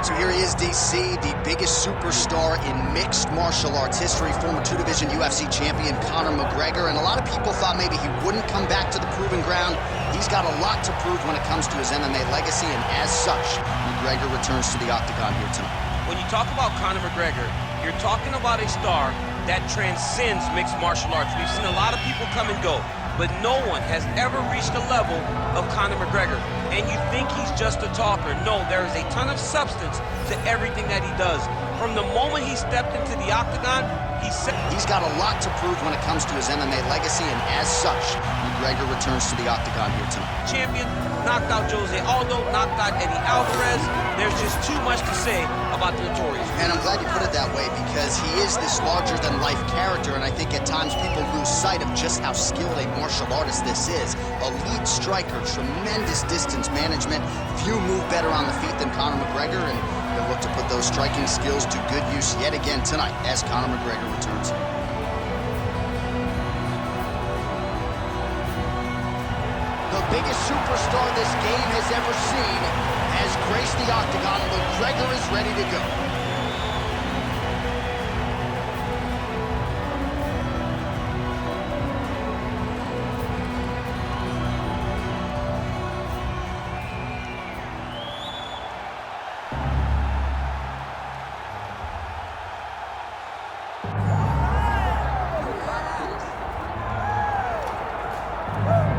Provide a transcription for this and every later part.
right, so here he is, DC, the biggest superstar in mixed martial arts history, former two-division UFC champion Conor McGregor, and a lot of people thought maybe he wouldn't come back to the proving ground. He's got a lot to prove when it comes to his MMA legacy, and as such, McGregor returns to the Octagon here tonight. When you talk about Conor McGregor, you're talking about a star that transcends mixed martial arts. We've seen a lot of people come and go, but no one has ever reached the level of Conor McGregor. And you think he's just a talker. No, there is a ton of substance to everything that he does. From the moment he stepped into the Octagon, he's got a lot to prove when it comes to his MMA legacy, and as such, McGregor returns to the Octagon here tonight. Champion, knocked out Jose Aldo, knocked out Eddie Alvarez. There's just too much to say about the Notorious. And I'm glad you put it that way, because he is this larger-than-life character, and I think at times people lose sight of just how skilled a martial artist this is. A lead striker, tremendous distance management. Few move better on the feet than Conor McGregor, and he'll look to put those striking skills to good use yet again tonight as Conor McGregor returns. The biggest superstar this game has ever seen has graced the Octagon. McGregor is ready to go.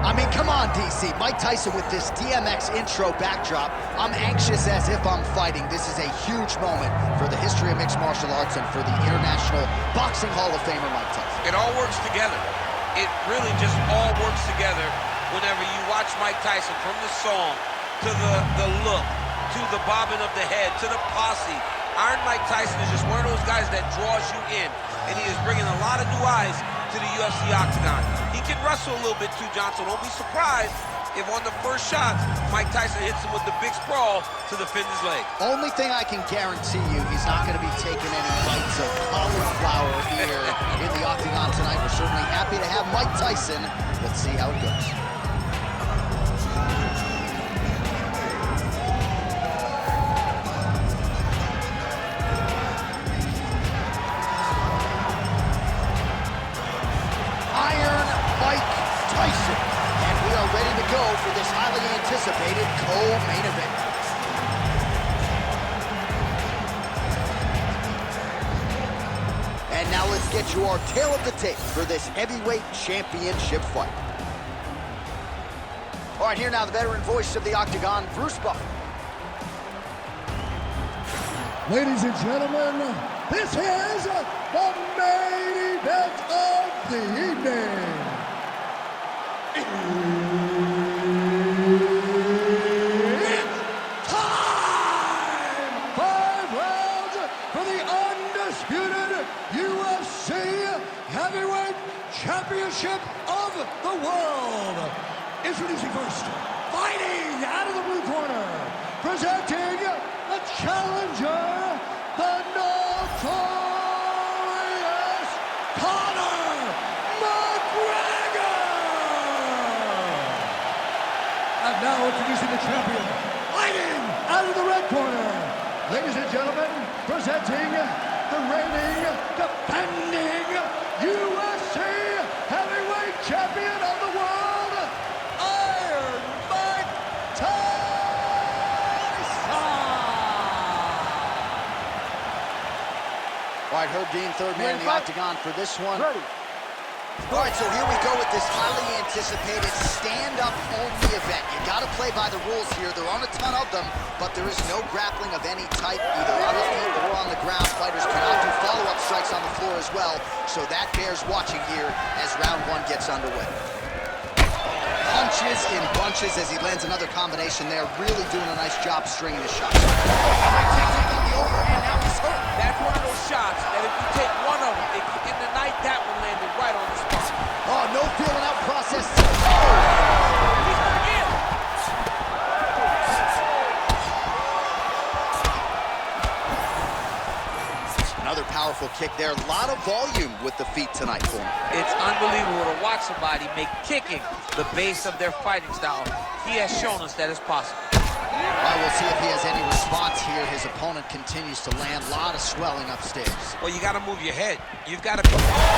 I mean, come on, DC. Mike Tyson with this DMX intro backdrop. I'm anxious as if I'm fighting. This is a huge moment for the history of mixed martial arts and for the International Boxing Hall of Famer Mike Tyson. It all works together. It really just all works together whenever you watch Mike Tyson, from the song to the look, to the bobbing of the head, to the posse. Iron Mike Tyson is just one of those guys that draws you in, and he is bringing a lot of new eyes to the UFC Octagon. He can wrestle a little bit too, John, so don't be surprised if on the first shots, Mike Tyson hits him with the big sprawl to defend his leg. Only thing I can guarantee you, he's not going to be taking any bites of cauliflower here in the Octagon tonight. We're certainly happy to have Mike Tyson. Let's see how it goes. Tyson, and we are ready to go for this highly anticipated co-main event. And now let's get you our tale of the tape for this heavyweight championship fight. All right, here now the veteran voice of the Octagon, Frostbite. Ladies and gentlemen, this is the main event of the evening. It's time! 5 rounds for the undisputed UFC Heavyweight Championship of the world. Introducing first, fighting out of the blue corner, presenting the challenger, the Notorious Conor McGregor! And now introducing the champion, fighting out of the red corner. Ladies and gentlemen, presenting the reigning, defending UFC Heavyweight Champion of the world, Iron Mike Tyson! All right, Herb Dean, third man in the Octagon for this one. Ready. All right, so here we go with this highly anticipated stand-up only event. You got to play by the rules here. There aren't a ton of them, but there is no grappling of any type, either on the feet or on the ground. Fighters cannot do follow-up strikes on the floor as well, so that bears watching here as round one gets underway. Punches in bunches as he lands another combination there, really doing a nice job stringing his shots. Takes it on the overhand, now he's hurt. That's one of those shots that if you take one of them, if you get in the night, that one landed right on the spot. Oh, no feeling out process. He's hurt again. Another powerful kick there. A lot of volume with the feet tonight for him. It's unbelievable to watch somebody make kicking the base of their fighting style. He has shown us that it's possible. All right, we'll see if he has any response here. His opponent continues to land. A lot of swelling upstairs. Well, you got to move your head. You've got to be bad.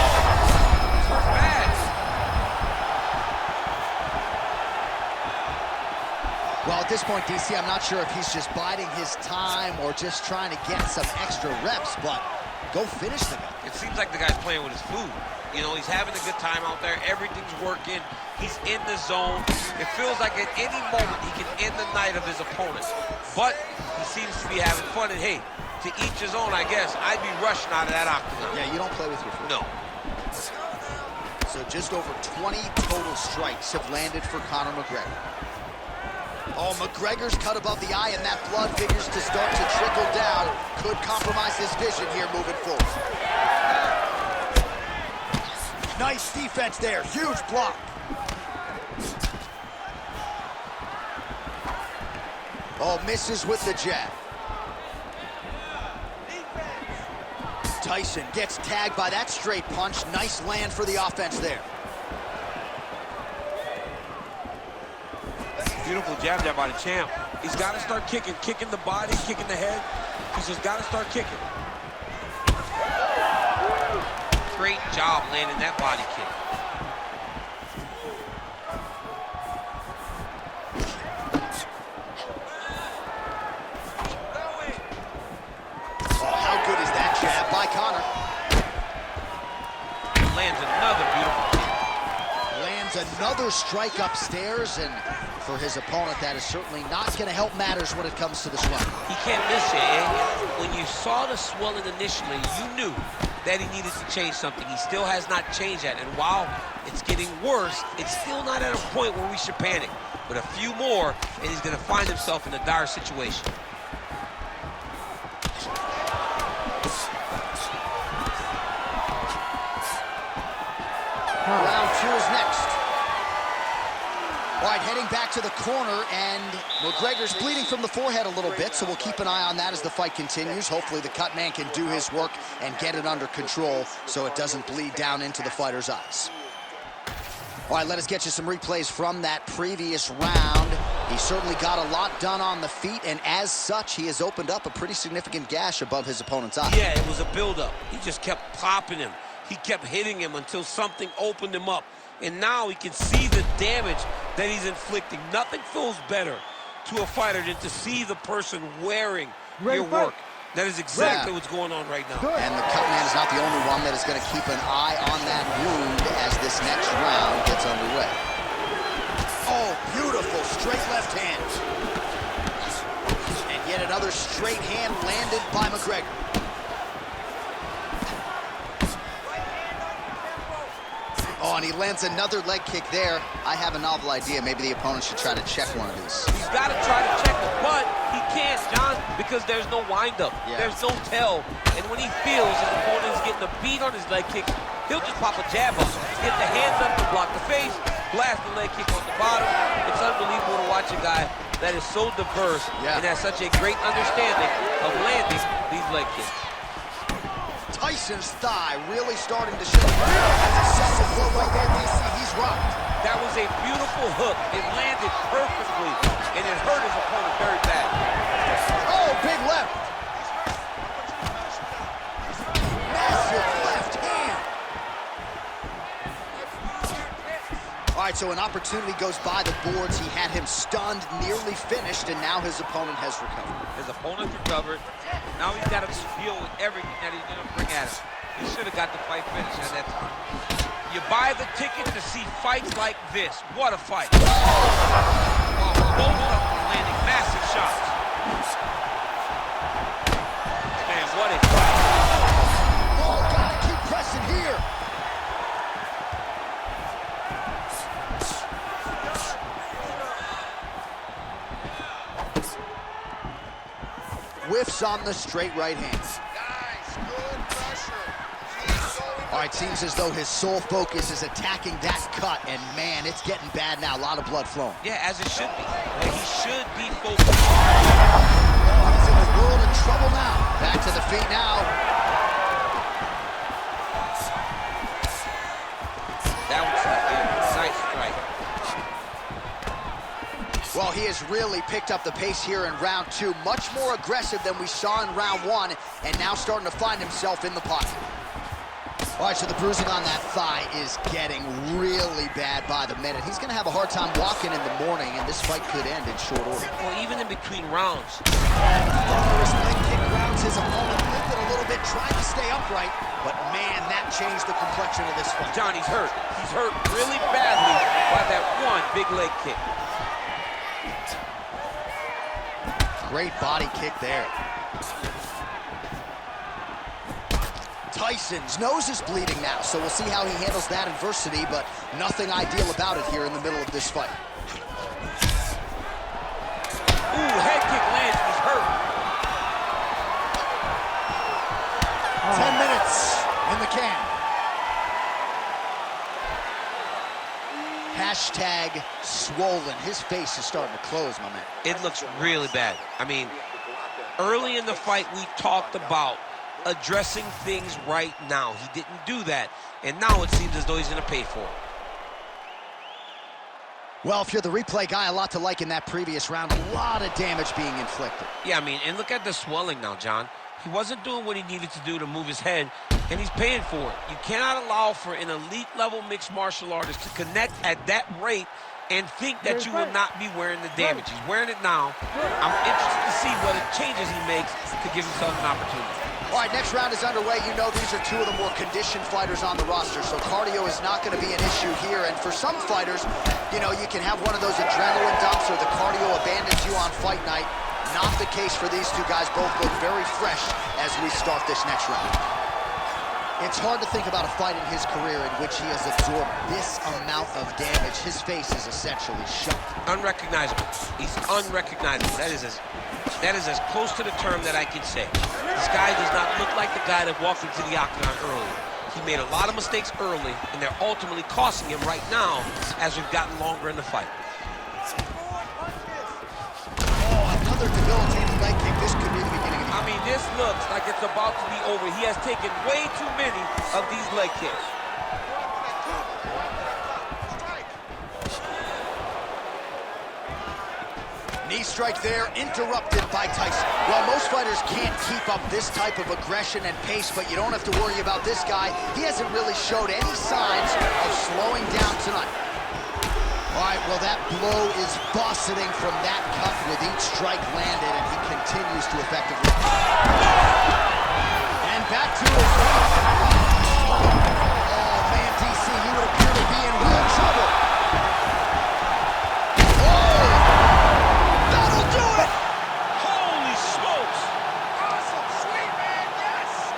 Well, at this point, DC, I'm not sure if he's just biding his time or just trying to get some extra reps, but go finish the guy. It seems like the guy's playing with his food. You know, he's having a good time out there. Everything's working. He's in the zone. It feels like at any moment he can end the night of his opponent. But he seems to be having fun. And hey, to each his own, I guess. I'd be rushing out of that octagon. Yeah, you don't play with your food. No. So just over 20 total strikes have landed for Conor McGregor. Oh, McGregor's cut above the eye, and that blood figures to start to trickle down. Could compromise his vision here moving forward. Nice defense there, huge block. Oh, misses with the jab. Tyson gets tagged by that straight punch. Nice land for the offense there. Beautiful jab there by the champ. He's got to start kicking the body, kicking the head. He's just got to start kicking. Great job landing that body kick. Oh, how good is that jab by Conor? Lands another beautiful kick. Lands another strike upstairs, and for his opponent, that is certainly not going to help matters when it comes to the swelling. He can't miss it, eh? When you saw the swelling initially, you knew that he needed to change something. He still has not changed that, and while it's getting worse, it's still not at a point where we should panic. But a few more, and he's going to find himself in a dire situation. Round two is next. All right, heading back to the corner, and McGregor's bleeding from the forehead a little bit, so we'll keep an eye on that as the fight continues. Hopefully the cut man can do his work and get it under control so it doesn't bleed down into the fighter's eyes. All right, let us get you some replays from that previous round. He certainly got a lot done on the feet, and as such, he has opened up a pretty significant gash above his opponent's eye. Yeah, it was a buildup. He just kept popping him. He kept hitting him until something opened him up. And now he can see the damage that he's inflicting. Nothing feels better to a fighter than to see the person wearing your work. That is exactly what's going on right now. And the cut man is not the only one that is going to keep an eye on that wound as this next round gets underway. Oh, beautiful straight left hand. And yet another straight hand landed by McGregor. Oh, and he lands another leg kick there. I have a novel idea. Maybe the opponent should try to check one of these. He's got to try to check it, but he can't, John, because there's no windup. Yeah. There's no tell. And when he feels his opponent is getting a beat on his leg kick, he'll just pop a jab up. Get the hands up to block the face, blast the leg kick on the bottom. It's unbelievable to watch a guy that is so diverse and has such a great understanding of landing these leg kicks. Tyson's thigh really starting to show. That's a solid blow right there, DC. He's rocked. That was a beautiful hook. It landed perfectly, and it hurt his opponent very bad. Oh, big left. Massive left hand. All right, so an opportunity goes by the boards. He had him stunned, nearly finished, and now his opponent has recovered. His opponent recovered. Now he's got to deal with everything that he's going to bring at him. He should have got the fight finished at that time. You buy the ticket to see fights like this. What a fight. Both of them are landing massive shots. Man, what a fight. Oh, gotta keep pressing here. Whiffs on the straight right hand. Nice, good pressure. All right, seems as though his sole focus is attacking that cut, and man, it's getting bad now. A lot of blood flowing. Yeah, as it should be. He should be focused. He's in a world of trouble now. Back to the feet now. That was a nice strike. Well, he has really picked up the pace here in round 2. Much more aggressive than we saw in round 1, and now starting to find himself in the pocket. All right, so the bruising on that thigh is getting really bad by the minute. He's going to have a hard time walking in the morning, and this fight could end in short order. Well, even in between rounds. Thunderous leg kick grounds his opponent, lifted a little bit, tried to stay upright, but man, that changed the complexion of this fight. John, he's hurt. He's hurt really badly by that one big leg kick. Great body kick there. Tyson's nose is bleeding now, so we'll see how he handles that adversity, but nothing ideal about it here in the middle of this fight. Ooh, head kick lands, he's hurt. 10 minutes in the can. Hashtag swollen. His face is starting to close, my man. It looks really bad. I mean, early in the fight, we talked about addressing things right now. He didn't do that, and now it seems as though he's going to pay for it. Well, if you're the replay guy, a lot to like in that previous round. A lot of damage being inflicted. Yeah, I mean, and look at the swelling now, John. He wasn't doing what he needed to do to move his head, and he's paying for it. You cannot allow for an elite-level mixed martial artist to connect at that rate and think that you will not be wearing the damage. He's wearing it now. I'm interested to see what changes he makes to give himself an opportunity. All right, next round is underway. You know these are two of the more conditioned fighters on the roster, so cardio is not going to be an issue here. And for some fighters, you know, you can have one of those adrenaline dumps or the cardio abandons you on fight night. Not the case for these two guys. Both look very fresh as we start this next round. It's hard to think about a fight in his career in which he has absorbed this amount of damage. His face is essentially shut. Unrecognizable. He's unrecognizable. That is as close to the term that I can say. This guy does not look like the guy that walked into the Octagon early. He made a lot of mistakes early, and they're ultimately costing him right now as we've gotten longer in the fight. Oh, another debilitating leg kick. This could be the beginning of the I mean, this looks like it's about to be over. He has taken way too many of these leg kicks. knee strike there, interrupted by Tyson. Well, most fighters can't keep up this type of aggression and pace, but you don't have to worry about this guy. He hasn't really showed any signs of slowing down tonight. All right, well, that blow is buffeting from that cut with each strike landed, and he continues to effectively. And back to his feet. Oh, man, DC, you would appear to be in real trouble. Oh, that'll do it! Holy smokes! Awesome, sweet man, yes!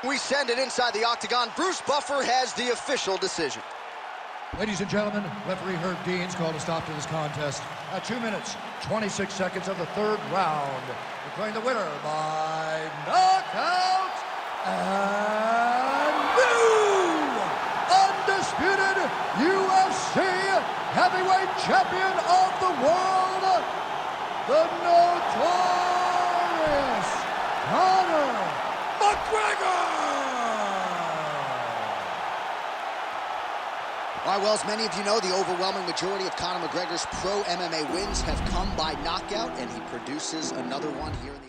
We send it inside the Octagon. Bruce Buffer has the official decision. Ladies and gentlemen, referee Herb Dean's called a stop to this contest at 2 minutes, 26 seconds of the third round, declaring the winner by knockout and new undisputed UFC heavyweight champion of the world, the notorious Conor McGregor! All right, well, as many of you know, the overwhelming majority of Conor McGregor's pro MMA wins have come by knockout, and he produces another one here in the